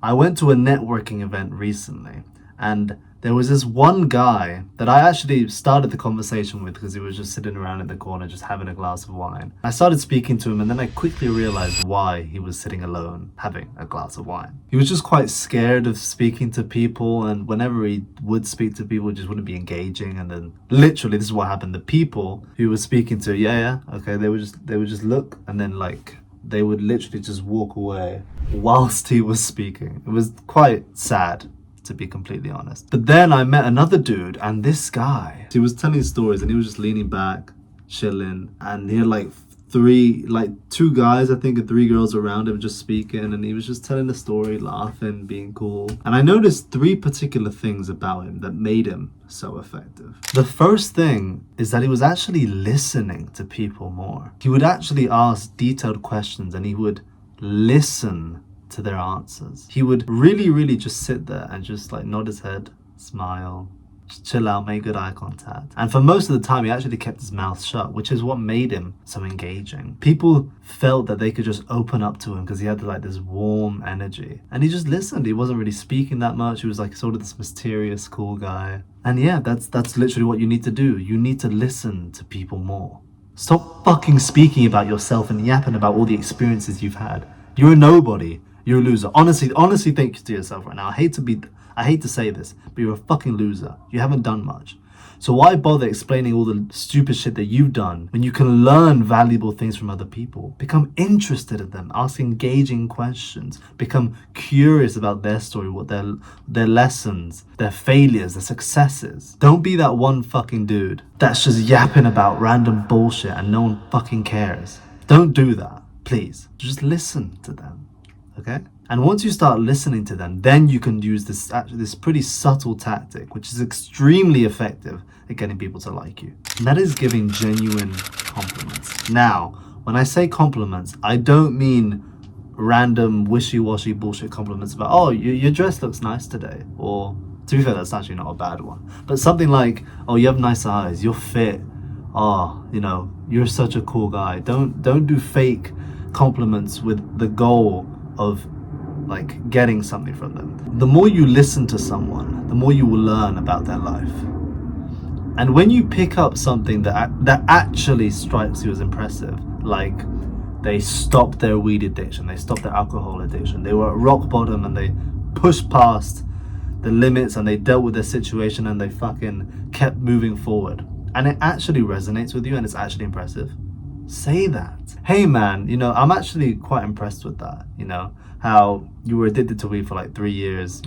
I went to a networking event recently, and there was this one guy that I actually started the conversation with because he was just sitting around in the corner just having a glass of wine. I started speaking to him, and then I quickly realized why he was sitting alone having a glass of wine. He was just quite scared of speaking to people, and whenever he would speak to people, it just wouldn't be engaging. And then literally, this is what happened. The people who he was speaking to, okay, they would just look, and then they would literally just walk away whilst he was speaking. It was quite sad, to be completely honest. But then I met another dude, and this guy, he was telling stories, and he was just leaning back, chilling, and he had two guys, I think, and three girls around him just speaking, and he was just telling the story, laughing, being cool. And I noticed three particular things about him that made him so effective. The first thing is that he was actually listening to people more. He would actually ask detailed questions, and he would listen to their answers. He would really just sit there and just nod his head, smile, just chill out, make good eye contact. And for most of the time, he actually kept his mouth shut, which is what made him so engaging. People felt that they could just open up to him because he had this warm energy. And he just listened. He wasn't really speaking that much. He was sort of this mysterious, cool guy. And yeah, that's literally what you need to do. You need to listen to people more. Stop fucking speaking about yourself and yapping about all the experiences you've had. You're a nobody. You're a loser. Honestly think to yourself right now. I hate to say this, but you're a fucking loser. You haven't done much. So why bother explaining all the stupid shit that you've done when you can learn valuable things from other people? Become interested in them, ask engaging questions, become curious about their story, what their lessons, their failures, their successes. Don't be that one fucking dude that's just yapping about random bullshit and no one fucking cares. Don't do that, please. Just listen to them. Okay? And once you start listening to them, then you can use this pretty subtle tactic, which is extremely effective at getting people to like you. And that is giving genuine compliments. Now, when I say compliments, I don't mean random wishy-washy bullshit compliments about, oh, your dress looks nice today. Or, to be fair, that's actually not a bad one. But something like, oh, you have nice eyes, you're fit. Oh, you're such a cool guy. Don't do fake compliments with the goal of getting something from them. The more you listen to someone, the more you will learn about their life. And when you pick up something that actually strikes you as impressive, like they stopped their weed addiction, they stopped their alcohol addiction, they were at rock bottom and they pushed past the limits and they dealt with their situation and they fucking kept moving forward, and it actually resonates with you and it's actually impressive, say that. Hey man, I'm actually quite impressed with that. How you were addicted to weed for 3 years,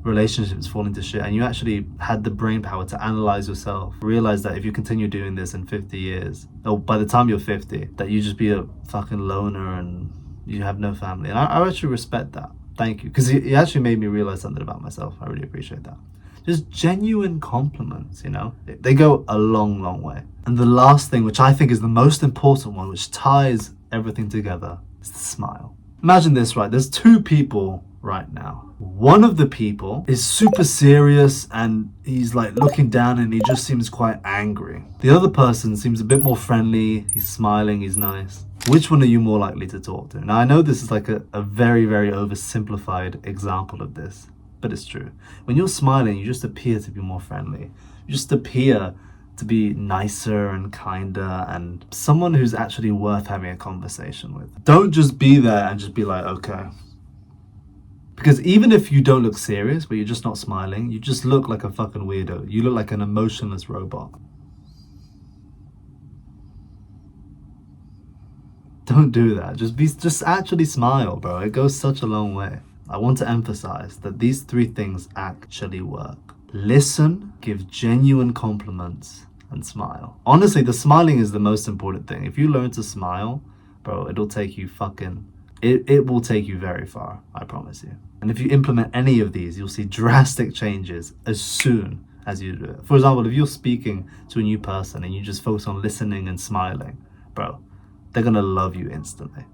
relationships falling to shit, and you actually had the brain power to analyze yourself, realize that if you continue doing this in 50 years, or by the time you're 50, that you just be a fucking loner and you have no family. And I actually respect that. Thank you, because it actually made me realize something about myself. I really appreciate that. Just genuine compliments, they go a long way. And the last thing, which I think is the most important one, which ties everything together, is the smile. Imagine this, right? There's two people right now. One of the people is super serious and he's looking down and he just seems quite angry. The other person seems a bit more friendly, he's smiling, he's nice. Which one are you more likely to talk to? Now I know this is a very oversimplified example of this, but it's true. When you're smiling, you just appear to be more friendly. You just appear to be nicer and kinder and someone who's actually worth having a conversation with. Don't just be there and just be okay. Because even if you don't look serious, but you're just not smiling, you just look like a fucking weirdo. You look like an emotionless robot. Don't do that. Just actually smile, bro. It goes such a long way. I want to emphasize that these three things actually work. Listen, give genuine compliments, and smile. Honestly, the smiling is the most important thing. If you learn to smile, bro, it'll take you it will take you very far, I promise you. And if you implement any of these, you'll see drastic changes as soon as you do it. For example, if you're speaking to a new person and you just focus on listening and smiling, bro, they're gonna love you instantly.